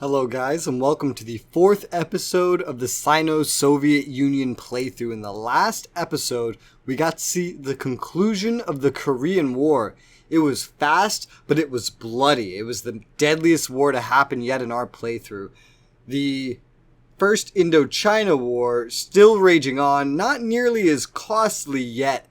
Hello guys, and welcome to the 4th episode of the Sino-Soviet Union playthrough. In the last episode, we got to see the conclusion of the Korean War. It was fast, but it was bloody. It was the deadliest war to happen yet in our playthrough. The First Indochina War still raging on, not nearly as costly yet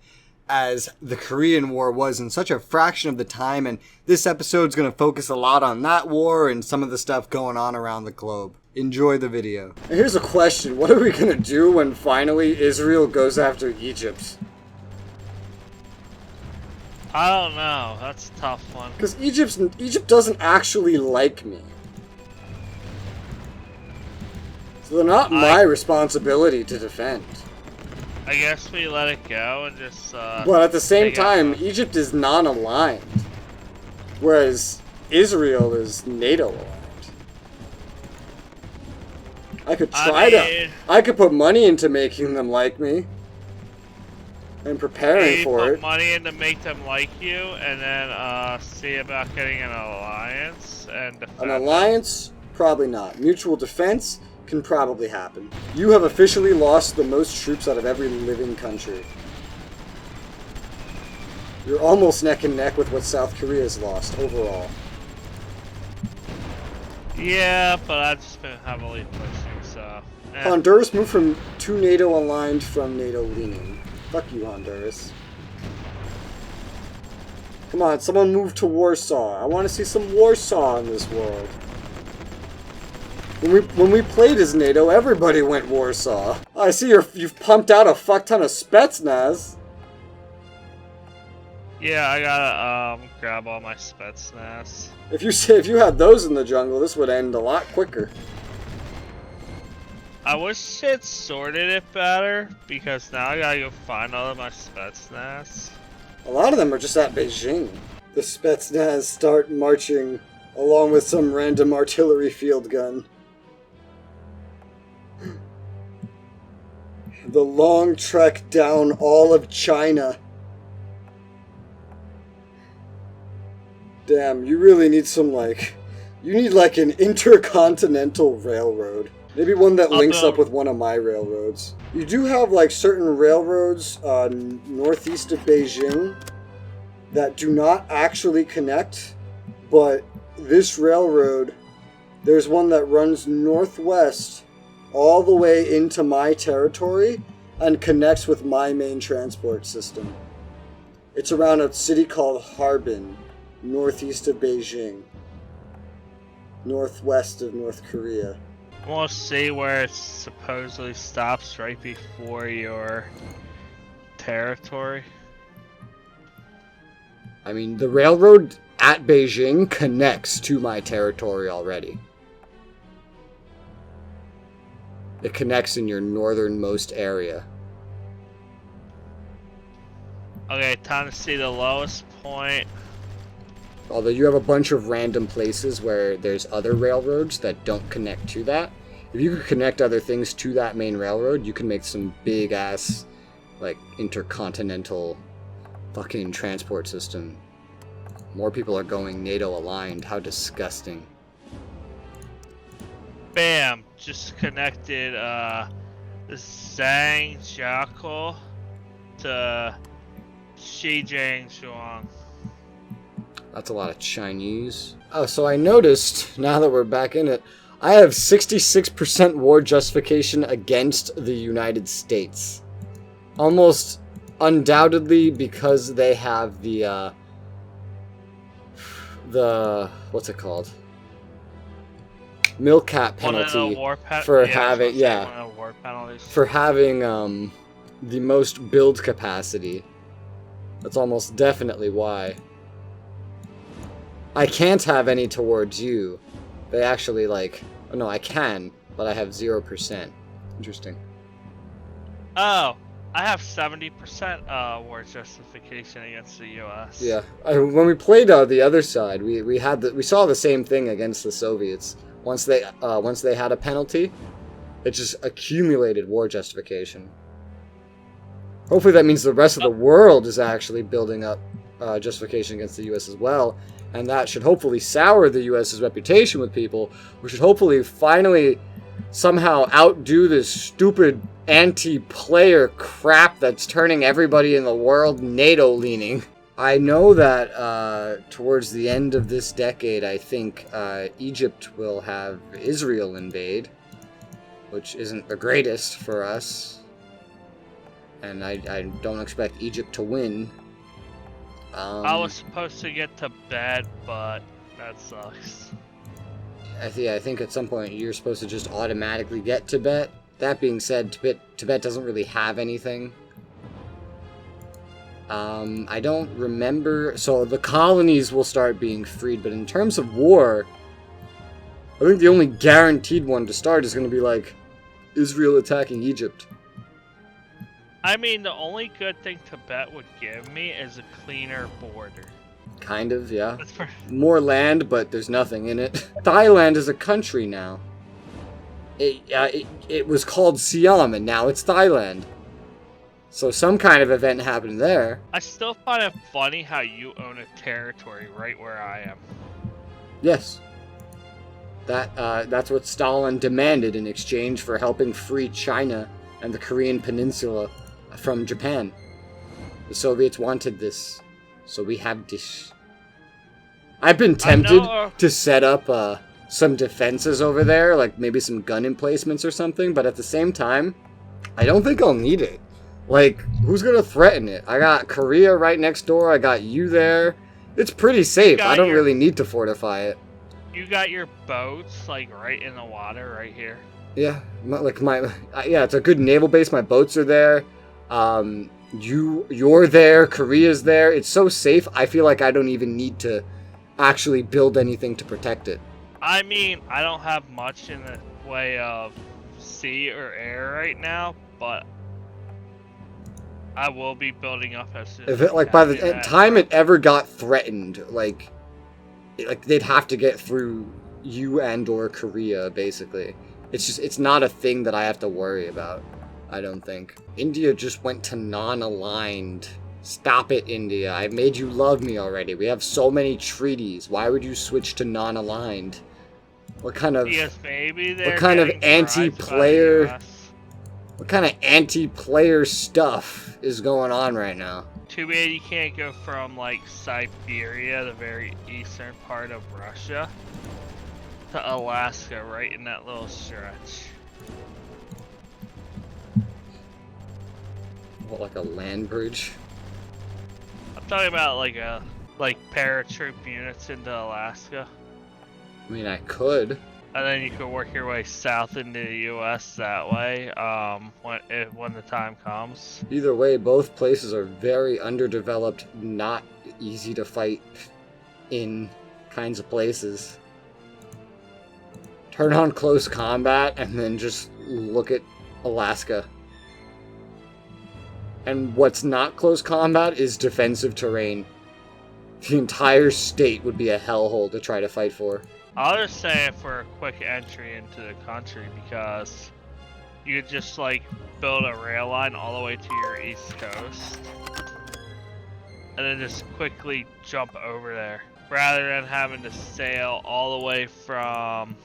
as the Korean War was in such a fraction of the time, and this episode's going to focus a lot on that war and some of the stuff going on around the globe. Enjoy the video. Here's a question. What are we going to do when finally Israel goes after Egypt? I don't know. That's a tough one. Because Egypt doesn't actually like me. So they're not my responsibility to defend. I guess we let it go and just, But at the same time, Egypt is non-aligned. Whereas Israel is NATO aligned. I could I could put money into making them like me. And preparing for it. Put money in to make them like you, and then, see about getting an alliance and defense. An alliance? Probably not. Mutual defense? Can probably happen. You have officially lost the most troops out of every living country. You're almost neck and neck with what South Korea's lost overall. Yeah, but I've just been heavily pushing, so... Honduras moved from too NATO aligned from NATO leaning. Fuck you, Honduras. Come on, someone move to Warsaw. I want to see some Warsaw in this world. When we played as NATO, everybody went Warsaw. I see you've pumped out a fuck ton of Spetsnaz. Yeah, I gotta grab all my Spetsnaz. If you had those in the jungle, this would end a lot quicker. I wish it sorted it better, because now I gotta go find all of my Spetsnaz. A lot of them are just at Beijing. The Spetsnaz start marching along with some random artillery field gun. The long trek down all of China. Damn, you really need some, you need, an intercontinental railroad. Maybe one that links up with one of my railroads. You do have, certain railroads northeast of Beijing that do not actually connect, but this railroad, there's one that runs northwest all the way into my territory and connects with my main transport system. It's around a city called Harbin, northeast of Beijing, northwest of North Korea. We'll see where it supposedly stops right before your territory. I mean, the railroad at Beijing connects to my territory already. It connects in your northernmost area. Okay, time to see the lowest point. Although you have a bunch of random places where there's other railroads that don't connect to that. If you could connect other things to that main railroad, you can make some big-ass, intercontinental fucking transport system. More people are going NATO-aligned. How disgusting. Bam! Just connected Zhangjiakou to Shijiazhuang. That's a lot of Chinese. Oh, so I noticed, now that we're back in it, I have 66% war justification against the United States. Almost undoubtedly because they have the what's it called? Milcat penalty for having for having the most build capacity. That's almost definitely why. I can't have any towards you. They actually oh no, I can, but I have 0%. Interesting. Oh, I have 70% war justification against the U.S. Yeah, when we played the other side, we saw the same thing against the Soviets. Once they had a penalty, it just accumulated war justification. Hopefully that means the rest of the world is actually building up justification against the U.S. as well, and that should hopefully sour the U.S.'s reputation with people. We should hopefully finally somehow outdo this stupid anti-player crap that's turning everybody in the world NATO-leaning. I know that towards the end of this decade, I think Egypt will have Israel invade, which isn't the greatest for us. And I don't expect Egypt to win. I was supposed to get to bed, but that sucks. I think at some point you're supposed to just automatically get Tibet. That being said, Tibet doesn't really have anything. I don't remember. So the colonies will start being freed, but in terms of war, I think the only guaranteed one to start is going to be like Israel attacking Egypt. I mean, the only good thing Tibet would give me is a cleaner border. Kind of, yeah. More land, but there's nothing in it. Thailand is a country now. It was called Siam, and now it's Thailand. So some kind of event happened there. I still find it funny how you own a territory right where I am. Yes. That's what Stalin demanded in exchange for helping free China and the Korean Peninsula from Japan. The Soviets wanted this, so we have this. I've been tempted to set up some defenses over there, like maybe some gun emplacements or something, but at the same time, I don't think I'll need it. Like, who's gonna threaten it? I got Korea right next door, I got you there. It's pretty safe. I don't really need to fortify it. You got your boats, like, right in the water right here. Yeah, yeah, it's a good naval base. My boats are there. You're there. Korea's there. It's so safe. I feel like I don't even need to actually build anything to protect it. I mean, I don't have much in the way of sea or air right now, but I will be building up as soon as by the time it ever got threatened, like they'd have to get through you and or Korea, basically. It's not a thing that I have to worry about, I don't think. India just went to non-aligned. Stop it, India. I've made you love me already. We have so many treaties. Why would you switch to non-aligned? What kind of anti-player stuff is going on right now? Too bad you can't go from, like, Siberia, the very eastern part of Russia, to Alaska, right in that little stretch. What, like a land bridge? I'm talking about like paratroop units into Alaska. I mean, I could. And then you could work your way south into the U.S. that way, when the time comes. Either way, both places are very underdeveloped, not easy to fight in kinds of places. Turn on close combat and then just look at Alaska. And what's not close combat is defensive terrain. The entire state would be a hellhole to try to fight for. I'll just say it for a quick entry into the country, because you could just, like, build a rail line all the way to your east coast and then just quickly jump over there, rather than having to sail all the way from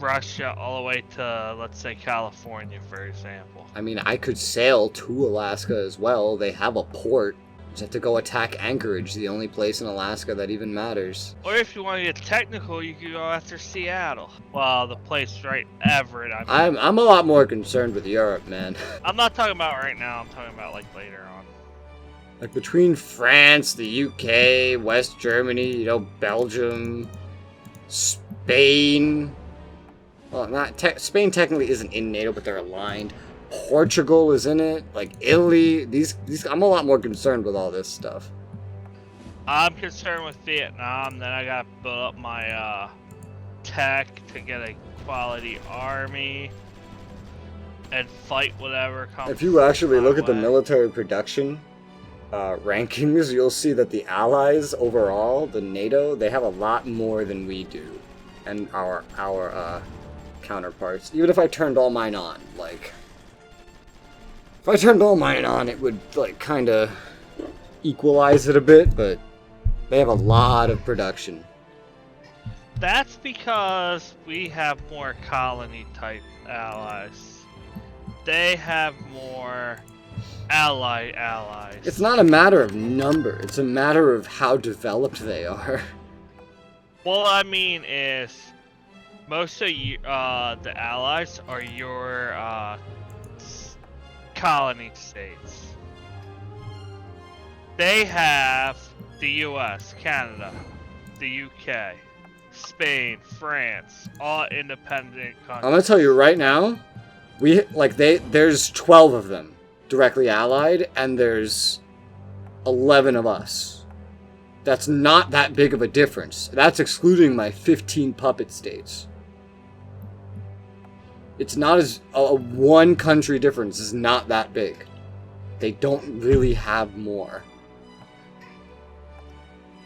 Russia all the way to, let's say, California, for example. I mean, I could sail to Alaska as well. They have a port. Just have to go attack Anchorage, the only place in Alaska that even matters. Or if you want to get technical, you could go after Seattle. Well, the place right, Everett. I'm a lot more concerned with Europe, man. I'm not talking about right now. I'm talking about, like, later on. Like, between France, the UK, West Germany, you know, Belgium, Spain. Well, Spain technically isn't in NATO, but they're aligned. Portugal is in it, like Italy. These I'm a lot more concerned with all this stuff. I'm concerned with Vietnam. Then I got to build up my tech to get a quality army and fight whatever comes. If you actually look at the military production rankings, you'll see that the Allies overall, the NATO, they have a lot more than we do, and our counterparts. Even if I turned all mine on, like. If I turned all mine on, it would, like, kind of equalize it a bit, but they have a lot of production. That's because we have more colony-type allies. They have more allies. It's not a matter of number. It's a matter of how developed they are. Well, I mean is most of you, the allies are your colony states. They have the U.S., Canada, the UK, Spain, France, all independent countries. I'm gonna tell you right now, there's 12 of them directly allied, and there's 11 of us. That's not that big of a difference. That's excluding my 15 puppet states. It's not as a one country difference is not that big. They don't really have more.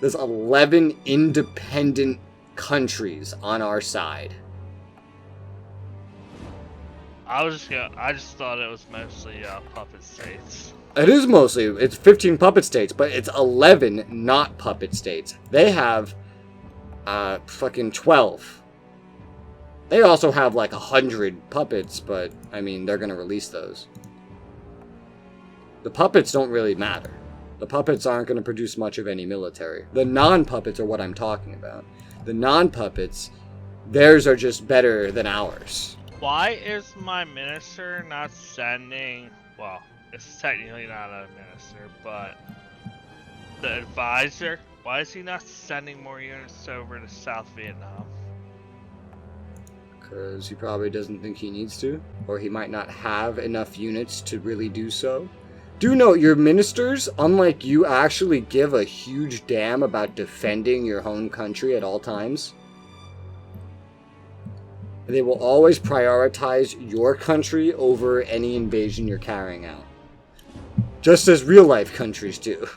There's 11 independent countries on our side. I just thought it was mostly puppet states. It is mostly. It's 15 puppet states, but it's 11 not puppet states. They have fucking 12. They also have like 100 puppets, but I mean, they're gonna release those. The puppets don't really matter. The puppets aren't gonna produce much of any military. The non-puppets are what I'm talking about. The non-puppets, theirs are just better than ours. Why is my minister not sending, well, it's technically not a minister, but the advisor, why is he not sending more units over to South Vietnam? Because he probably doesn't think he needs to, or he might not have enough units to really do so. Do note, your ministers, unlike you, actually give a huge damn about defending your home country at all times. They will always prioritize your country over any invasion you're carrying out. Just as real-life countries do.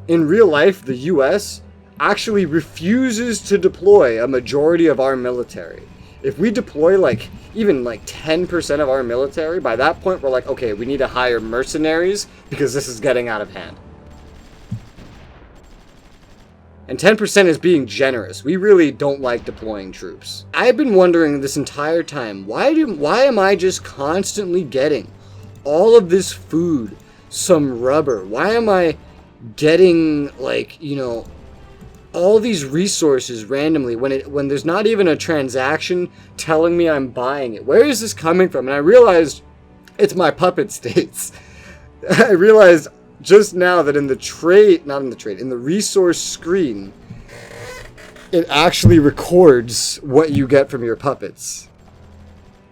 In real life, the US actually refuses to deploy a majority of our military. If we deploy even 10% of our military, by that point we're like, okay, we need to hire mercenaries because this is getting out of hand. And 10% is being generous. We really don't like deploying troops. I've been wondering this entire time, why am I just constantly getting all of this food, some rubber? Why am I getting, all these resources randomly when there's not even a transaction telling me I'm buying it? Where is this coming from? And I realized it's my puppet states. I realized just now that in the resource screen, it actually records what you get from your puppets.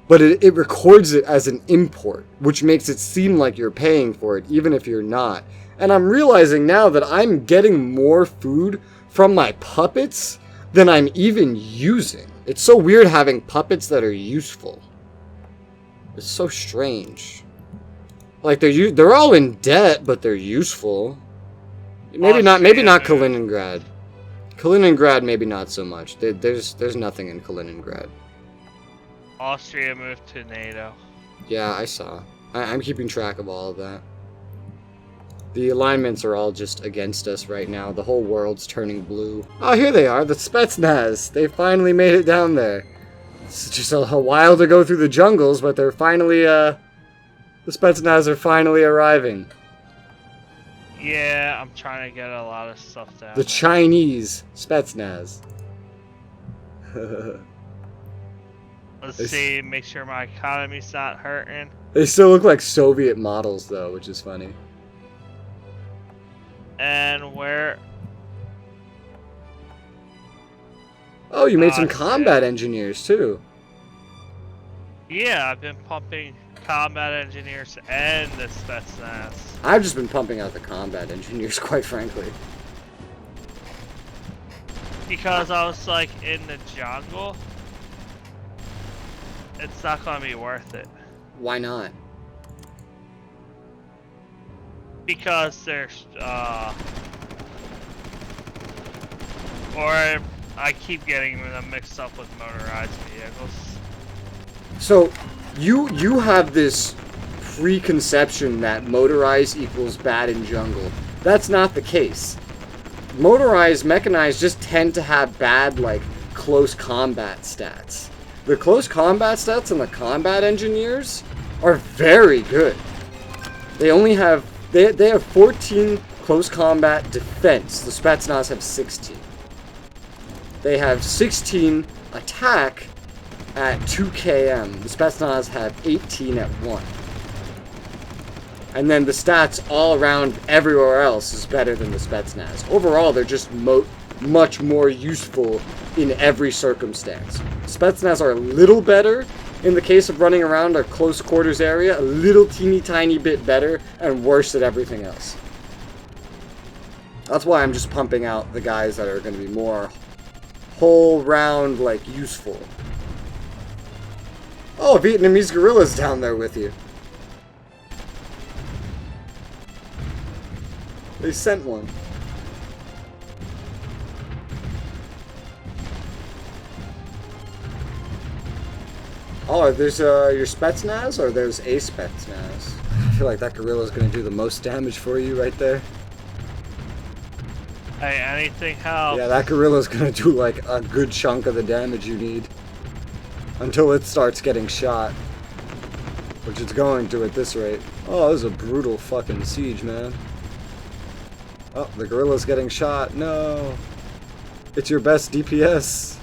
But it records it as an import, which makes it seem like you're paying for it, even if you're not. And I'm realizing now that I'm getting more food from my puppets than I'm even using. It's so weird having puppets that are useful. It's so strange. Like they're all in debt, but they're useful. Maybe not Kaliningrad. Kaliningrad, maybe not so much. There's nothing in Kaliningrad. Austria moved to NATO. Yeah, I saw. I'm keeping track of all of that. The alignments are all just against us right now. The whole world's turning blue. Oh, here they are, the Spetsnaz. They finally made it down there. It's just a while to go through the jungles, but they're finally, the Spetsnaz are finally arriving. Yeah, I'm trying to get a lot of stuff down. The Chinese Spetsnaz. Let's see, make sure my economy's not hurting. They still look like Soviet models, though, which is funny. And where... Oh, you made some combat engineers, too. Yeah, I've been pumping combat engineers and the Spetsnaz. I've just been pumping out the combat engineers, quite frankly. Because I was like, in the jungle, it's not going to be worth it. Why not? Because there's, or I keep getting them mixed up with motorized vehicles. So, you have this preconception that motorized equals bad in jungle. That's not the case. Motorized, mechanized just tend to have bad, like, close combat stats. The close combat stats and the combat engineers are very good. They only have, they have 14 close combat defense. The Spetsnaz have 16. They have 16 attack at 2 km. The Spetsnaz have 18 at 1. And then the stats all around everywhere else is better than the Spetsnaz. Overall, they're just much more useful in every circumstance. Spetsnaz are a little better in the case of running around a close quarters area, a little teeny tiny bit better, and worse at everything else. That's why I'm just pumping out the guys that are going to be more whole round, like, useful. Oh, Vietnamese guerrillas down there with you. They sent one. Oh, there's your Spetsnaz, or there's a Spetsnaz? I feel like that gorilla's gonna do the most damage for you right there. Hey, anything helps. Yeah, that gorilla's gonna do like a good chunk of the damage you need. Until it starts getting shot. Which it's going to at this rate. Oh, this is a brutal fucking siege, man. Oh, the gorilla's getting shot. No. It's your best DPS.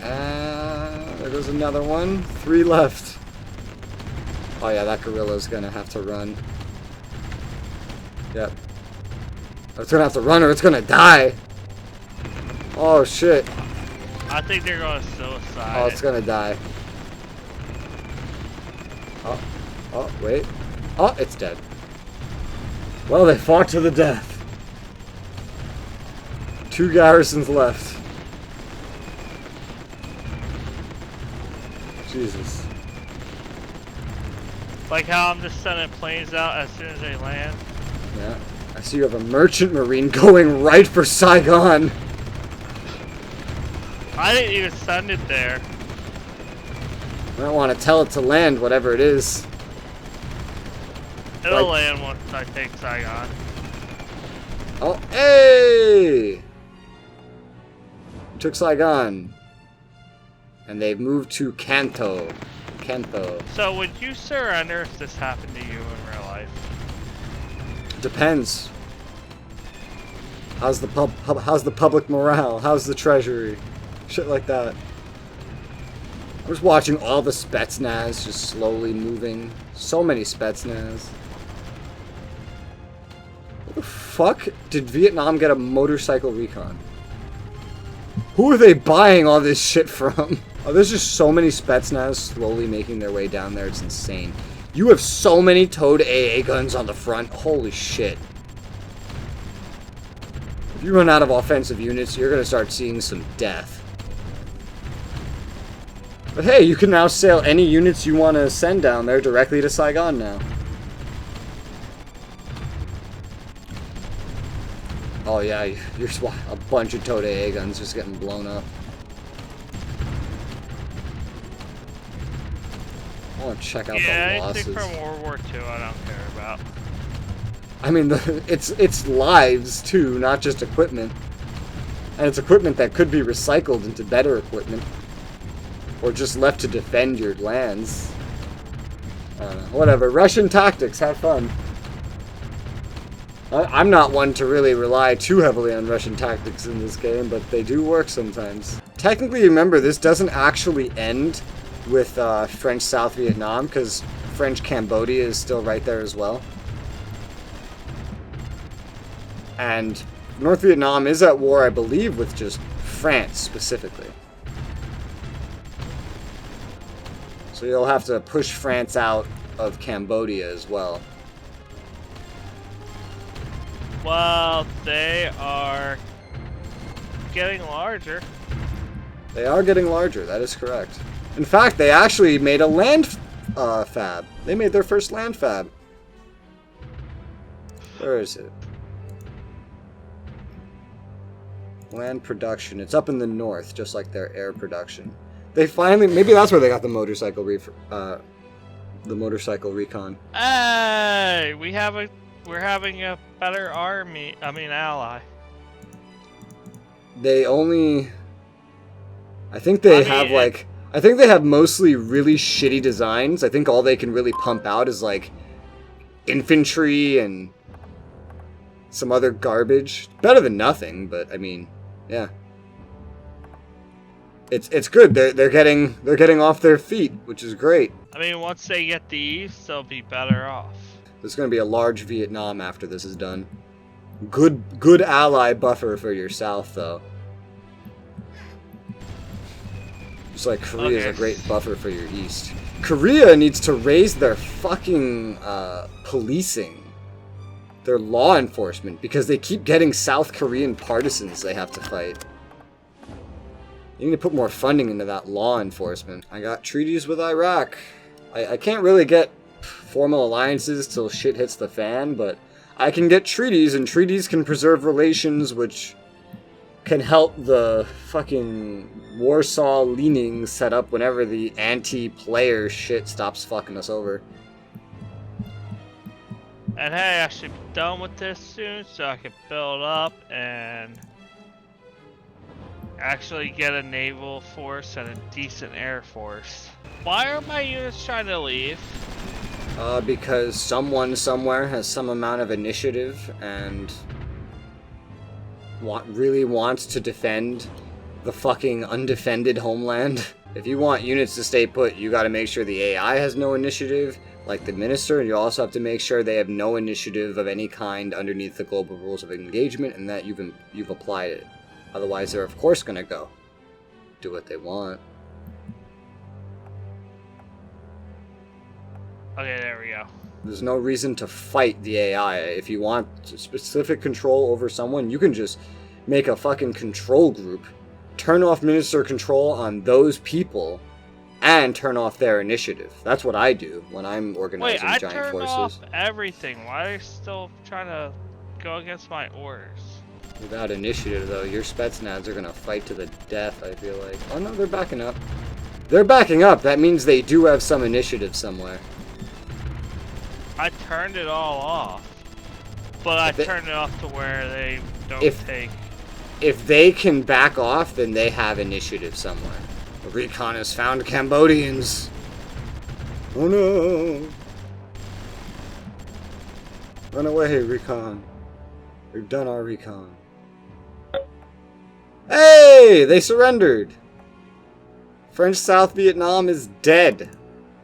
And there goes another one. 3 left. Oh yeah, that gorilla's gonna have to run. Yep. It's gonna have to run or it's gonna die. Oh shit. I think they're going to suicide. Oh, it's gonna die. Oh, wait. Oh, it's dead. Well, they fought to the death. 2 garrisons left. Jesus. Like how I'm just sending planes out as soon as they land. Yeah. I see you have a merchant marine going right for Saigon. I didn't even send it there. I don't want to tell it to land, whatever it is. It'll land once I take Saigon. Oh, hey! Took Saigon. And they've moved to Kanto. So would you surrender if this happened to you in real life? Depends. How's the public morale? How's the treasury? Shit like that. I was watching all the Spetsnaz just slowly moving. So many Spetsnaz. What the fuck did Vietnam get a motorcycle recon? Who are they buying all this shit from? Oh, there's just so many Spetsnaz slowly making their way down there. It's insane. You have so many towed AA guns on the front. Holy shit. If you run out of offensive units, you're going to start seeing some death. But hey, you can now sail any units you want to send down there directly to Saigon now. Oh yeah, you're just a bunch of towed AA guns just getting blown up. I want to check out the losses. Anything from World War II I don't care about. I mean, it's lives too, not just equipment. And it's equipment that could be recycled into better equipment. Or just left to defend your lands. I don't know. Whatever. Russian tactics. Have fun. I'm not one to really rely too heavily on Russian tactics in this game, but they do work sometimes. Technically, remember, this doesn't actually end with French South Vietnam, because French Cambodia is still right there as well. And North Vietnam is at war, I believe, with just France specifically. So you'll have to push France out of Cambodia as well. Well, they are getting larger. They are getting larger, that is correct. In fact, they actually made a land fab. They made their first land fab. Where is it? Land production. It's up in the north, just like their air production. They finally, maybe that's where they got the motorcycle recon. Hey, we're having a better ally. They only, I think they have mostly really shitty designs. I think all they can really pump out is like infantry and some other garbage. Better than nothing, but I mean, yeah. It's good. They're getting off their feet, which is great. I mean, once they get the east, they'll be better off. There's going to be a large Vietnam after this is done. Good ally buffer for your south, though. Just like Korea's a great buffer for your east. Korea needs to raise their fucking policing, their law enforcement, because they keep getting South Korean partisans they have to fight. You need to put more funding into that law enforcement. I got treaties with Iraq. I can't really get formal alliances till shit hits the fan, but I can get treaties, and treaties can preserve relations, which can help the fucking Warsaw leaning set up whenever the anti-player shit stops fucking us over. And hey, I should be done with this soon so I can build up and actually get a naval force and a decent air force. Why are my units trying to leave? Because someone somewhere has some amount of initiative and really wants to defend the fucking undefended homeland. If you want units to stay put, you gotta make sure the AI has no initiative, like the minister, and you also have to make sure they have no initiative of any kind underneath the global rules of engagement and that you've applied it. Otherwise, they're of course gonna go do what they want. Okay, there we go. There's no reason to fight the AI. If you want specific control over someone, you can just make a fucking control group, turn off minister control on those people, and turn off their initiative. That's what I do when I'm organizing giant forces. Wait, I turned off everything. Why are you still trying to go against my orders? Without initiative, though, your Spetsnaz are gonna fight to the death, I feel like. Oh no, they're backing up. They're backing up! That means they do have some initiative somewhere. I turned it all off. But I turned it off to where they don't take... If they can back off, then they have initiative somewhere. The recon has found Cambodians. Oh no! Run away, recon. We've done our recon. Hey! They surrendered! French South Vietnam is dead.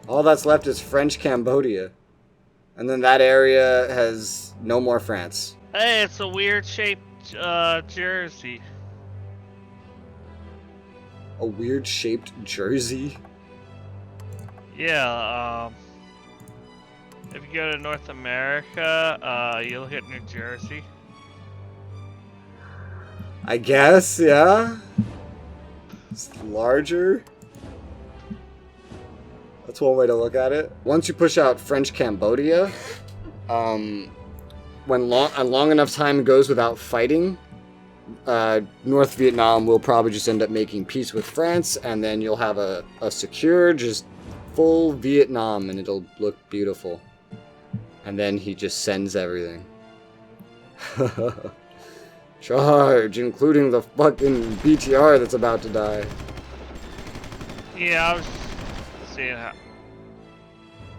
All that's left is French Cambodia. And then that area has no more France. Hey, it's a weird shaped jersey. A weird shaped jersey? Yeah, if you go to North America, you look at New Jersey. I guess, yeah. It's larger. That's one way to look at it. Once you push out French Cambodia, when a long enough time goes without fighting, North Vietnam will probably just end up making peace with France, and then you'll have a secure, just full Vietnam, and it'll look beautiful. And then he just sends everything. Charge, including the fucking BTR that's about to die. Yeah, I was seeing how...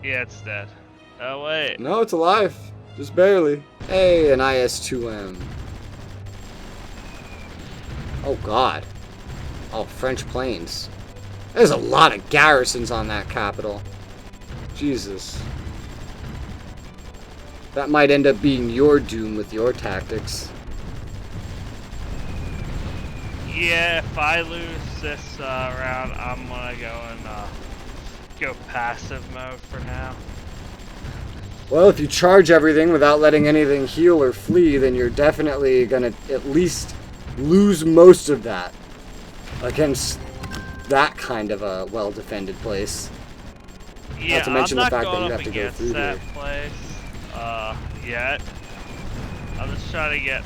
Yeah, it's dead. Oh, wait. No, it's alive. Just barely. Hey, an IS-2M. Oh, God. Oh, French planes. There's a lot of garrisons on that capital. Jesus. That might end up being your doom with your tactics. Yeah, if I lose this round, I'm gonna go and go passive mode for now. Well, if you charge everything without letting anything heal or flee, then you're definitely gonna at least lose most of that against that kind of a well-defended place. Yeah, not to mention I'm not the fact going that you up have to go against through that here. place yet. I'm just trying to get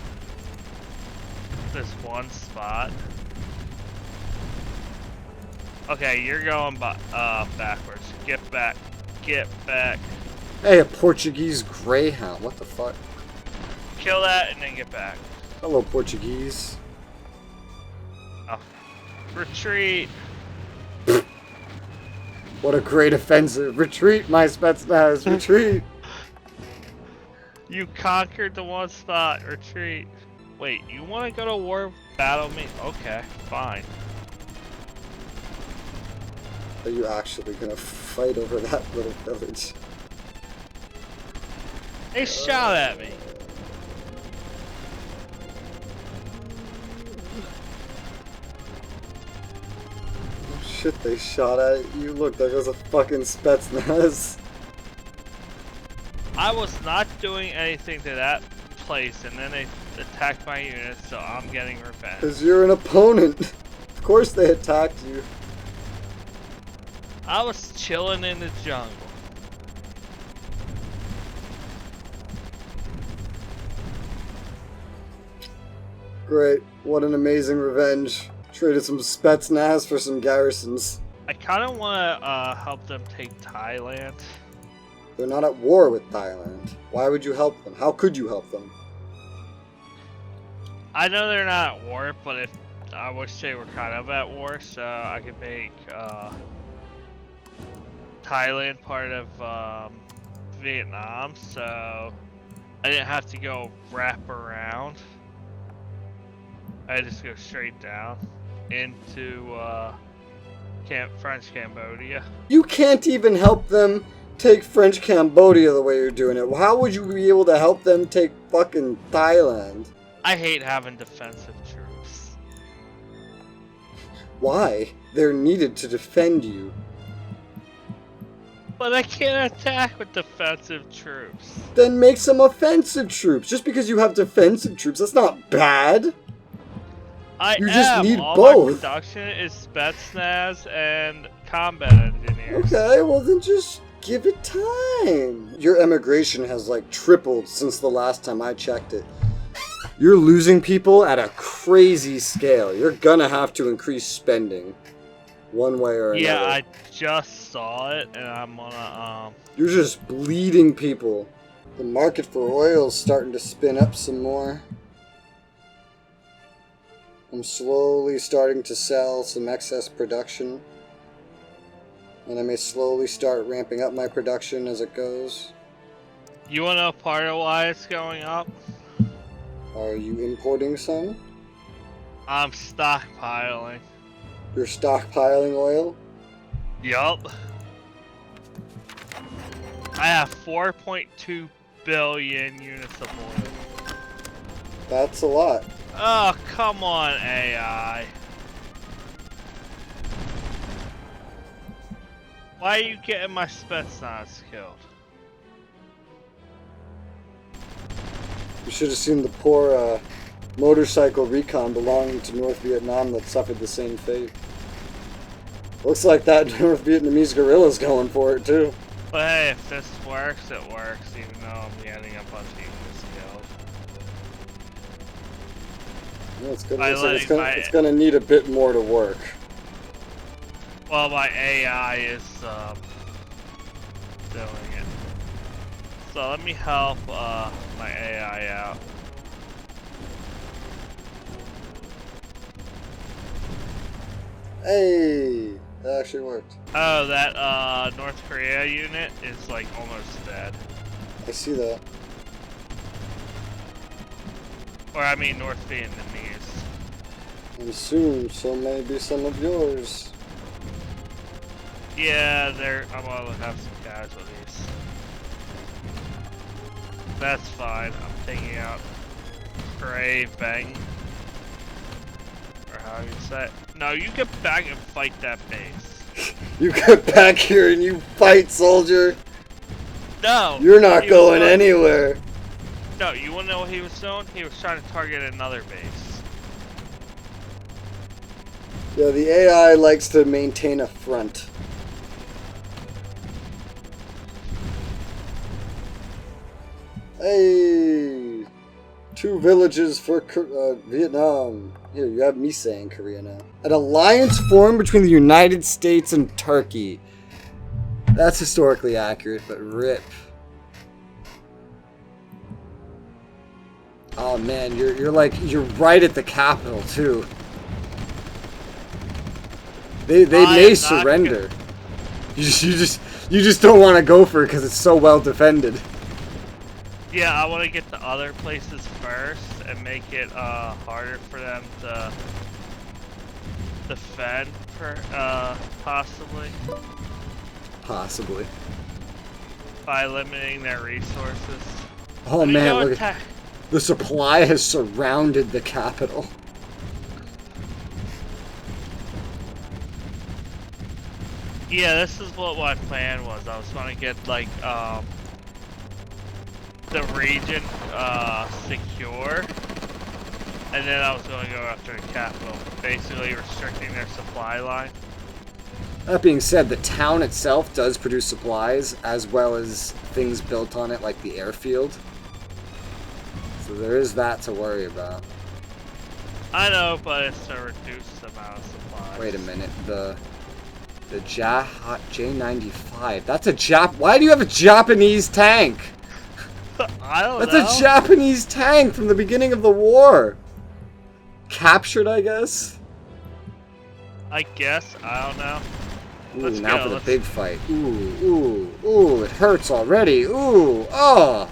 this one spot. Okay, you're going backwards. Get back. Get back. Hey, a Portuguese greyhound. What the fuck? Kill that and then get back. Hello, Portuguese. Oh. Retreat. What a great offensive. Retreat, my Spetsnaz. Retreat. You conquered the one spot. Retreat. Wait, you want to go to war battle me? Okay, fine. Are you actually gonna fight over that little village? They shot at me. Oh shit, they shot at you. Look, there goes a fucking Spetsnaz. I was not doing anything to that place, and then they attacked my units, so I'm getting revenge. Because you're an opponent. Of course they attacked you. I was chilling in the jungle. Great. What an amazing revenge. Traded some Spetsnaz for some garrisons. I kind of want to help them take Thailand. They're not at war with Thailand. Why would you help them? How could you help them? I know they're not at war, but if I wish they were kind of at war, so I could make Thailand part of Vietnam, so I didn't have to go wrap around. I just go straight down into French Cambodia. You can't even help them take French Cambodia the way you're doing it. How would you be able to help them take fucking Thailand? I hate having defensive troops. Why? They're needed to defend you. But I can't attack with defensive troops. Then make some offensive troops. Just because you have defensive troops, that's not bad. You just need all both. My production is Spetsnaz and combat engineers. Okay, well then just give it time. Your emigration has like tripled since the last time I checked it. You're losing people at a crazy scale. You're gonna have to increase spending. One way or another. Yeah, I just saw it and I'm gonna You're just bleeding people. The market for oil's starting to spin up some more. I'm slowly starting to sell some excess production. And I may slowly start ramping up my production as it goes. You wanna know part of why it's going up? Are you importing some? I'm stockpiling. You're stockpiling oil? Yup. I have 4.2 billion units of oil. That's a lot. Oh, come on, AI. Why are you getting my Spetsnaz killed? You should have seen the poor motorcycle recon belonging to North Vietnam that suffered the same fate. Looks like that North Vietnamese guerrilla's going for it too. But hey, if this works, it works, even though I'm getting a bunch of units killed. Yeah, it's gonna need a bit more to work. Well, my AI is doing it. So let me help my AI out. Hey, that actually worked. Oh, that North Korea unit is like almost dead. I see that. Or I mean North Vietnamese. And soon, so maybe some of yours. Yeah, I'm gonna have some casualties. That's fine. I'm taking out Bang. Or how you say it. No, you get back and fight that base. You get back here and you fight, soldier. No! You're not going anywhere. No, you wanna know what he was doing? He was trying to target another base. Yeah, the AI likes to maintain a front. Hey! 2 villages for Vietnam. Here, you have me saying Korea now. An alliance formed between the United States and Turkey. That's historically accurate, but rip. Oh man, you're right at the capital too. They may surrender. You just don't want to go for it because it's so well defended. Yeah, I want to get the other places first and make it harder for them to defend, possibly. Possibly. By limiting their resources. Oh man, look at the supply has surrounded the capital. Yeah, this is what my plan was. I was going to get like the region secure, and then I was going to go after the capital, basically restricting their supply line. That being said, the town itself does produce supplies as well as things built on it like the airfield. So there is that to worry about. I know, but it's to reduce the amount of supplies. Wait a minute, the J95. That's a Why do you have a Japanese tank? I don't know. That's a Japanese tank from the beginning of the war. Captured, I guess? I guess. I don't know. Ooh, now for the big fight. Ooh, it hurts already. Ooh, oh.